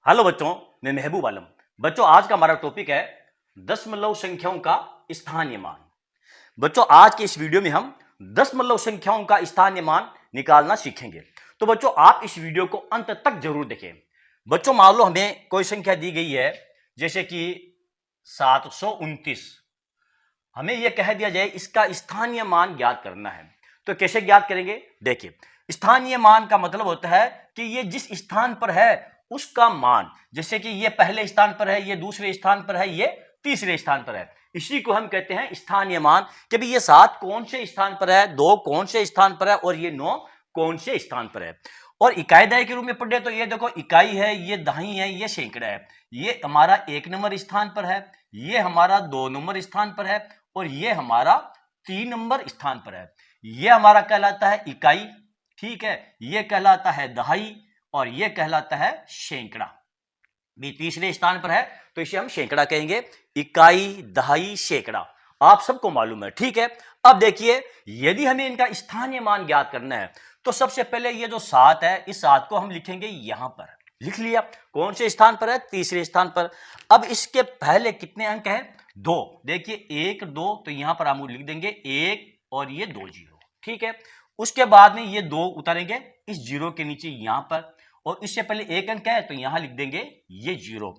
Hello बच्चों, मैं महबूब आलम। बच्चों, आज का हमारा टॉपिक है दशमलव संख्याओं का स्थानीय मान। बच्चों, आज के इस वीडियो में हम दशमलव संख्याओं का स्थानीय मान निकालना सीखेंगे। तो बच्चों, आप इस वीडियो को अंत तक जरूर देखें। बच्चों, मान लो हमें कोई संख्या दी गई है, जैसे कि 729। हमें यह कह दिया जाए इसका स्थानीय मान ज्ञात करना है। तो कैसे ज्ञात करेंगे? देखिए, स्थानीय मान का मतलब होता है कि ये जिस स्थान पर है उसका मान, जैसे कि ये पहले स्थान पर है, ये दूसरे स्थान पर है, ये तीसरे स्थान पर है, इसी को हम कहते हैं स्थानीय मान। कि भाई ये 7 कौन से स्थान पर है, 2 कौन से स्थान पर है और ये 9 कौन से स्थान पर है। और इकाई दहाई के रूप में पढ़े तो ये देखो, इकाई है, ये दहाई है, ये सैकड़ा है। ये हमारा 1 नंबर स्थान पर है, ये हमारा 2 नंबर स्थान पर है और ये हमारा 3 नंबर स्थान पर है। ये हमारा कहलाता है इकाई, ठीक है। ये कहलाता है दहाई और ये कहलाता है सैकड़ा। भी तीसरे स्थान पर है तो इसे हम सैकड़ा कहेंगे। इकाई, दहाई, सैकड़ा आप सबको मालूम है, ठीक है। अब देखिए, यदि हमें इनका स्थानीय मान ज्ञात करना है तो सबसे पहले ये जो 7 है, इस 7 को हम लिखेंगे यहां पर। लिख लिया। कौन से स्थान पर है? तीसरे स्थान पर। अब इसके पहले कितने अंक हैं? 2। देखिए 1 2, तो यहां पर हम लिख देंगे 1 और ये 2 जीरो, ठीक है। उसके बाद में ये 2 उतारेंगे इस जीरो के नीचे यहां पर, और इससे पहले 1 अंक है तो यहां लिख देंगे ये 0,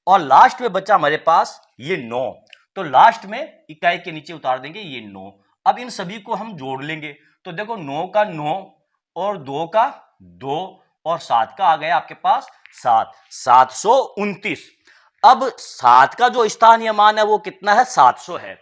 और लास्ट में बचा हमारे पास ये 9, तो लास्ट में इकाई के नीचे उतार देंगे ये 9। अब इन सभी को हम जोड़ लेंगे तो देखो 9 का 9 और 2 का 2 और 7 का आ गया आपके पास 7, 729। अब 7 का जो स्थानीय मान है वो कितना है? 700 है।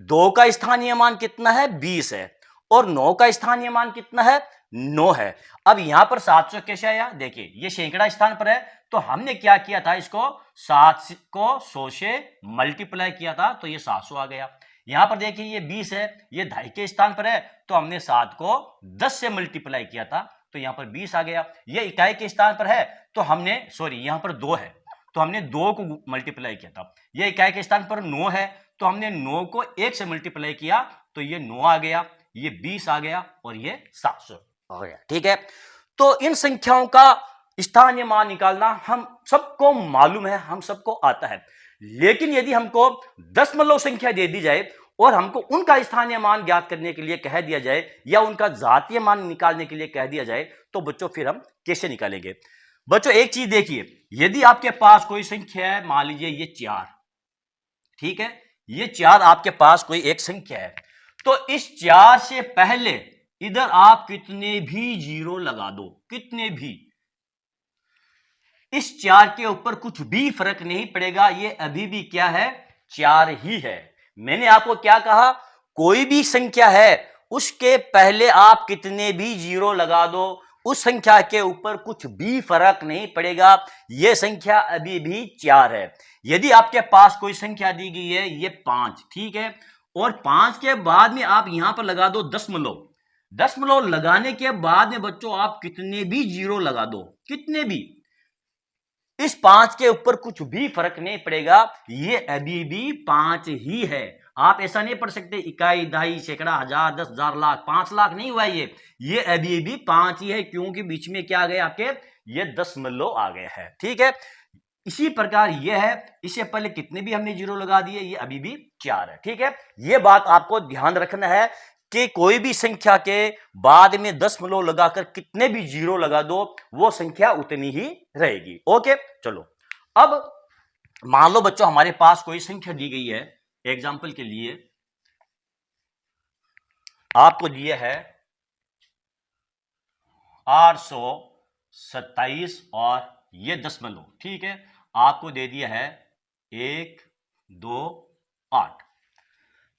2 का स्थानीय मान कितना है? 20 है। और 9 का स्थानीय मान कितना है? 9 है। अब यहां पर 700 कैसे आया? देखिए, ये सैकड़ा स्थान पर है तो हमने क्या किया था, इसको 7 को 100 से मल्टीप्लाई किया था तो ये 700 आ गया। यहां पर देखिए ये 20 है, ये दहाई के स्थान पर है तो हमने 7 को 10 से मल्टीप्लाई किया था तो यहां पर 20 आ गया। ये इकाई के स्थान पर है तो हमने, सॉरी यहां पर 2 है तो हमने 2 को मल्टीप्लाई किया था। ये इकाई के स्थान पर 9 है तो हमने 9 को 1 से मल्टीप्लाई किया तो ये 9 आ गया, ये 20 आ गया और ये 700 आ गया, ठीक है। तो इन संख्याओं का स्थानीय मान निकालना हम सबको मालूम है, हम सबको आता है। लेकिन यदि हमको दशमलव संख्या दे दी जाए और हमको उनका स्थानीय मान ज्ञात करने के लिए कह दिया जाए या उनका जातीय मान निकालने के लिए कह दिया जाए तो बच्चों फिर हम कैसे निकालेंगे? बच्चों, एक चीज देखिए, यदि आपके पास कोई संख्या है, मान लीजिए ये 4, ठीक है, ये 4 आपके पास कोई एक संख्या है, तो इस 4 से पहले इधर आप कितने भी जीरो लगा दो, कितने भी, इस 4 के ऊपर कुछ भी फर्क नहीं पड़ेगा, ये अभी भी क्या है? 4 ही है। मैंने आपको क्या कहा? कोई भी संख्या है उसके पहले आप कितने भी जीरो लगा दो, उस संख्या के ऊपर कुछ भी फर्क नहीं पड़ेगा, यह संख्या अभी भी 4 है। यदि आपके पास कोई संख्या दी गई है ये 5, ठीक है, और 5 के बाद में आप यहां पर लगा दो दशमलव। दशमलव लगाने के बाद में बच्चों आप कितने भी जीरो लगा दो, कितने भी, इस 5 के ऊपर कुछ भी फर्क नहीं पड़ेगा, ये अभी भी 5 ही है। आप ऐसा नहीं पढ़ सकते इकाई, दहाई, सैकड़ा, हजार, 10, 1000, लाख, 5 लाख नहीं हुआ ये अभी भी 5 ही है, क्योंकि बीच में क्या आ गए आपके? ये दशमलव आ गए हैं, ठीक है। इसी प्रकार ये है, इससे पहले कितने भी हमने जीरो लगा दिए, ये अभी भी 4 है, ठीक है। ये बात आपको ध्यान रखना है कि कोई भी संख्या के बाद में दशमलव लगाकर कितने भी जीरो लगा दो, वो संख्या उतनी ही रहेगी। ओके, चलो अब मान लो बच्चों हमारे पास कोई संख्या दी गई है, एग्जाम्पल के लिए आपको दिया है 827 और ये दशमलव, ठीक है, आपको दे दिया है 1 2 8।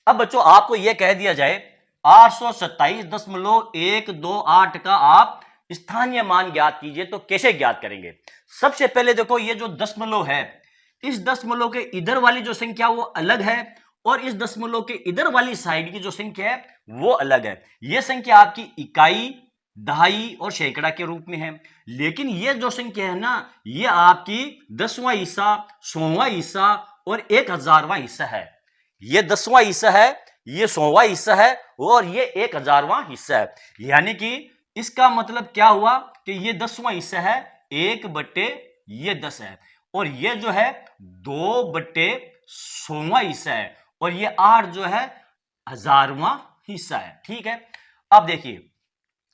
अब बच्चों आपको यह कह दिया जाए 827.128 का आप स्थानीय मान ज्ञात कीजिए, तो कैसे ज्ञात करेंगे? सबसे पहले देखो, ये जो दशमलव है, इस दशमलव के इधर वाली जो संख्या वो अलग है और इस दशमलव के इधर वाली साइड की जो संख्या है वो अलग है। यह संख्या आपकी इकाई, दहाई और सैकड़ा के रूप में है। लेकिन ये जो संख्या है ना, ये आपकी 10वां हिस्सा, 100वां हिस्सा और 1000वां हिस्सा है। ये 10वां हिस्सा है, ये 100वां हिस्सा है और ये 1000वां हिस्सा है। यानी कि इसका मतलब क्या हुआ कि ये 10वां हिस्सा है 1/10 ये 10 है, और ये जो है 2/100वां हिस्सा है, और ये 8 जो है 1000वां हिस्सा है। ठीक है, अब देखिए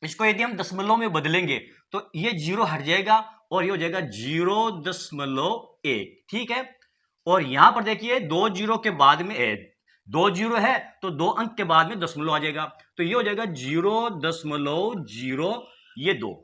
इसको यदि हम दशमलव में बदलेंगे तो ये 0 हट जाएगा और ये हो जाएगा 0.1। ठीक है, और यहां पर देखिए 2 जीरो के बाद में 2 जीरो है तो 2 अंक के बाद में दशमलव आ जाएगा, तो ये हो जाएगा 0.0, ये 2।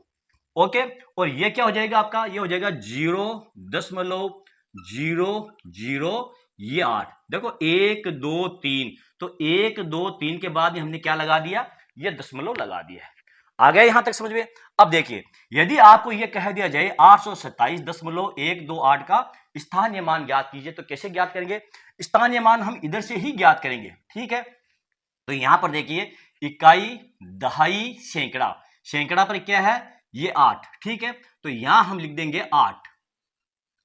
ओके, और ये क्या हो जाएगा आपका, ये हो जाएगा 0.00, ये 8। देखो 1 2 3, तो 1 2 3 के बाद में हमने क्या लगा दिया, ये दशमलव लगा दिया है। आ गया यहां तक समझ में। अब देखिए यदि आपको यह कह दिया जाए 827.128 का स्थानीय मान ज्ञात कीजिए, तो कैसे ज्ञात करेंगे, स्थानीय मान हम इधर से ही ज्ञात करेंगे। ठीक है, तो यहां पर देखिए इकाई, दहाई, सैकड़ा, सैकड़ा पर क्या है, ये 8। ठीक है, तो यहां हम लिख देंगे 8,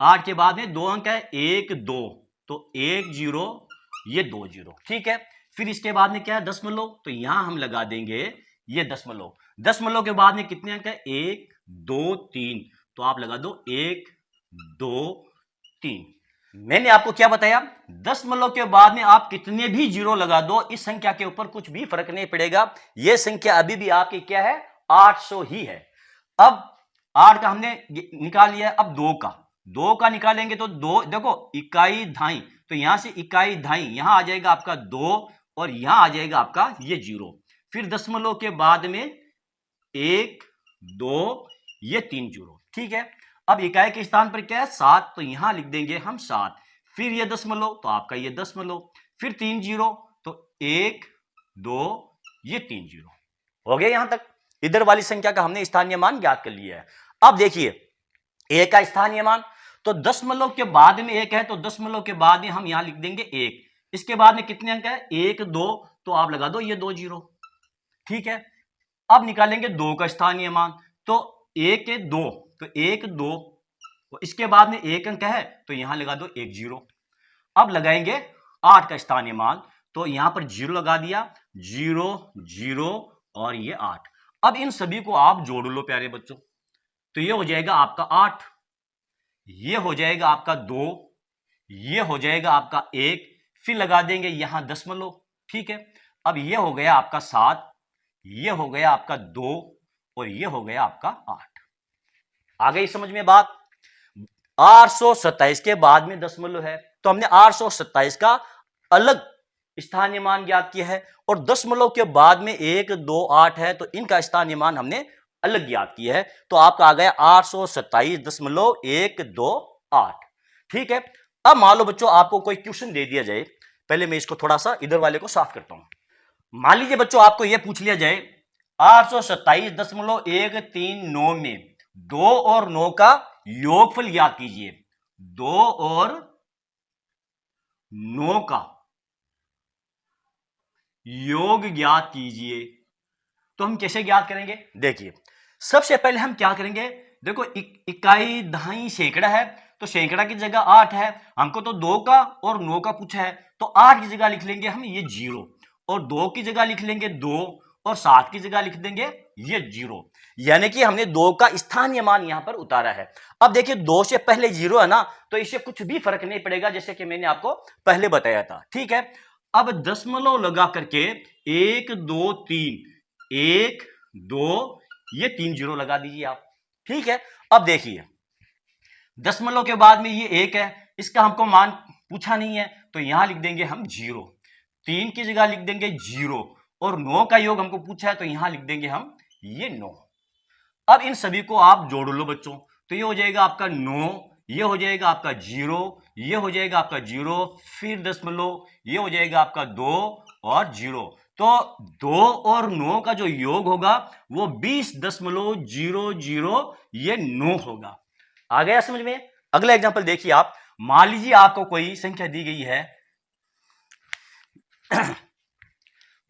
8 के बाद में 2 अंक है, 1 2, तो 1 0, ये 2 0। ठीक है, फिर इसके बाद में क्या है, दशमलव, तो यहां हम लगा देंगे ये दशमलव। दशमलव के बाद में कितने अंक है, 1 2 3, तो आप लगा दो 1 2 3। मैंने आपको क्या बताया, दशमलव के बाद में आप कितने भी जीरो लगा दो, इस संख्या के ऊपर कुछ भी फर्क नहीं पड़ेगा, यह संख्या अभी भी आपकी क्या है, 800 ही है। अब 8 का हमने निकाल लिया, अब 2 का निकालेंगे तो 2, देखो इकाई धाई, तो यहां से इकाई धाई यहां आ जाएगा आपका 2, और यहां आ जाएगा आपका ये 0। फिर दशमलव के बाद में 1 2, ये 3 0। ठीक है, अब इकाई के स्थान पर क्या है, 7, तो यहां लिख देंगे हम 7। फिर ये दशमलव, तो आपका ये दशमलव, फिर 3 0, तो 1 2, ये 3 0 हो गया। यहां तक इधर वाली संख्या का हमने स्थानीय मान ज्ञात कर लिया है। अब देखिए a का स्थानीय मान, तो दशमलव के बाद में 1 है, तो दशमलव के बाद में हम यहां लिख देंगे 1। इसके बाद में कितने अंक है, 1 2, तो आप लगा दो ये 2 0। ठीक है, अब निकालेंगे 2 का स्थानीय मान, तो 1 2, तो 1 2, तो इसके बाद में 1 अंक है, तो यहां लगा दो 1 0। अब लगाएंगे 8 का स्थानीय मान, तो यहां पर 0 लगा दिया, 0 0, और ये 8। अब इन सभी को आप जोड़ लो प्यारे बच्चों, तो ये हो जाएगा आपका 8, ये हो जाएगा आपका 2, ये हो जाएगा आपका 1, फिर लगा देंगे यहां दशमलव। ठीक है, अब ये हो गया आपका 7, ये हो गया आपका 2, और ये हो गया आपका 8। आ गई समझ में बात। 827 के बाद में दशमलव है, तो हमने 827 का अलग स्थानीय मान ज्ञात किया है, और दशमलव के बाद में 1 2 8 है, तो इनका स्थानीय मान हमने अलग ज्ञात किया है, तो आपका आ गया 827.128। ठीक है, अब मान लो बच्चों आपको कोई क्वेश्चन दे दिया जाए, पहले मैं इसको थोड़ा सा इधर वाले को साफ करता हूं। मान लीजिए बच्चों आपको यह पूछ लिया जाए 827.139 में 2 और 9 का योगफल ज्ञात कीजिए, 2 और 9 का योग ज्ञात कीजिए, तो हम कैसे ज्ञात करेंगे, देखिए सबसे पहले हम क्या करेंगे, देखो इकाई दहाई सैकड़ा है, तो सैकड़ा की जगह 8 है, हमको तो 2 का और 9 का पूछा है, तो 8 की जगह लिख लेंगे हम ये 0, और 2 की जगह लिख लेंगे 2, और 7 की जगह लिख देंगे ये 0, यानी कि हमने 2 का स्थानीय मान यहां पर उतारा है। अब देखिए 2 से पहले 0 है ना, तो इससे कुछ भी फर्क नहीं पड़ेगा, जैसे कि मैंने आपको पहले बताया था। ठीक है, अब दशमलव लगा करके 1 2 3, 1 2, ये 3 0 लगा दीजिए आप। ठीक है, अब देखिए दशमलव के बाद में ये 1 है, इसका हमको मान पूछा नहीं है, तो यहां लिख देंगे हम 0, 3 की जगह लिख देंगे 0, और 9 का योग हमको पूछा है, तो यहां लिख देंगे हम ये 9। अब इन सभी को आप जोड़ लो बच्चों, तो ये हो जाएगा आपका 9, ये हो जाएगा आपका 0, ये हो जाएगा आपका 0, फिर दशमलव, ये हो जाएगा आपका 2 और 0, तो 2 और 9 का जो योग होगा वो 20.00, ये 9 होगा। आ गया समझ में। अगला एग्जांपल देखिए आप, मान लीजिए आपको कोई संख्या दी गई है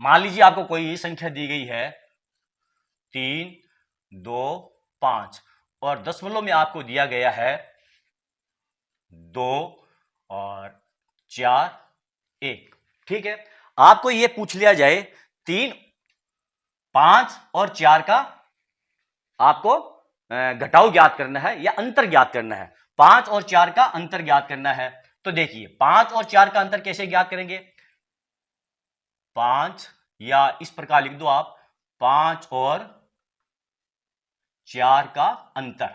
मान लीजिए आपको कोई संख्या दी गई है 3 2 5, और दशमलव में आपको दिया गया है 2 और 4 1। ठीक है, आपको यह पूछ लिया जाए 3 5 और 4 का आपको घटाव ज्ञात करना है या अंतर ज्ञात करना है, 5 और 4 का अंतर ज्ञात करना है। तो देखिए 5 और 4 का अंतर कैसे ज्ञात करेंगे, 5 या इस प्रकार लिख दो आप, 5 और 4 का अंतर,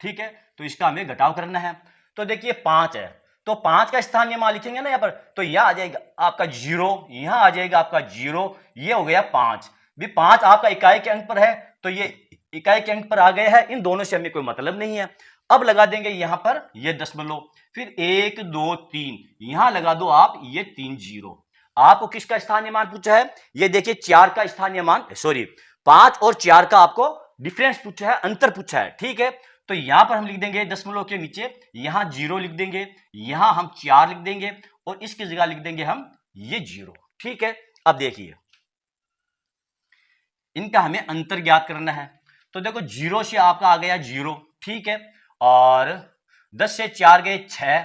ठीक है। तो इसका हमें घटाव करना है। तो देखिए 5 है, तो 5 का स्थानीय मान लिखेंगे ना यहां पर, तो यह आ जाएगा आपका 0, यहां आ जाएगा आपका 0, ये हो गया 5 भी। 5 आपका इकाई के अंक पर है, तो ये इकाई के अंक पर आ गया है, इन दोनों से हमें कोई मतलब नहीं है। अब लगा देंगे यहां पर ये दशमलव, फिर 1 2 3 यहां लगा दो आप ये 3 0। आपको किसका स्थानीय मान पूछा है, ये देखिए 4 का स्थानीय मान, सॉरी 5 और 4 का आपको डिफरेंस पूछा है, अंतर पूछा है, ठीक है। तो यहां पर हम लिख देंगे दशमलव के नीचे यहां 0 लिख देंगे, यहां हम 4 लिख देंगे और इसकी जगह लिख देंगे हम ये 0, ठीक है। अब देखिए इनका हमें अंतर ज्ञात करना है। तो देखो 0 से आपका आ गया 0, ठीक है, और 10 से 4 गए 6,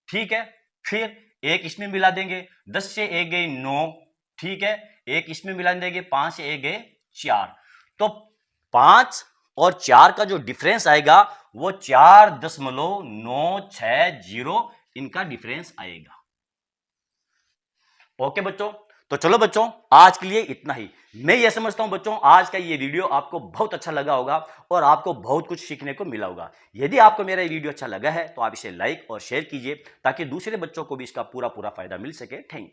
ठीक है, फिर एक इसमें मिला देंगे, 10 से 1 गए 9, ठीक है, एक इसमें मिला देंगे, 5 से 1 गए 4। तो 5 और 4 का जो डिफरेंस आएगा वो 4.960 इनका डिफरेंस आएगा। ओके बच्चों, तो चलो बच्चों आज के लिए इतना ही। मैं ये समझता हूं बच्चों आज का ये वीडियो आपको बहुत अच्छा लगा होगा और आपको बहुत कुछ सीखने को मिला होगा। यदि आपको मेरा ये वीडियो अच्छा लगा है तो आप इसे लाइक और शेयर कीजिए ताकि दूसरे बच्चों को भी इसका पूरा फायदा मिल सके। Thank you.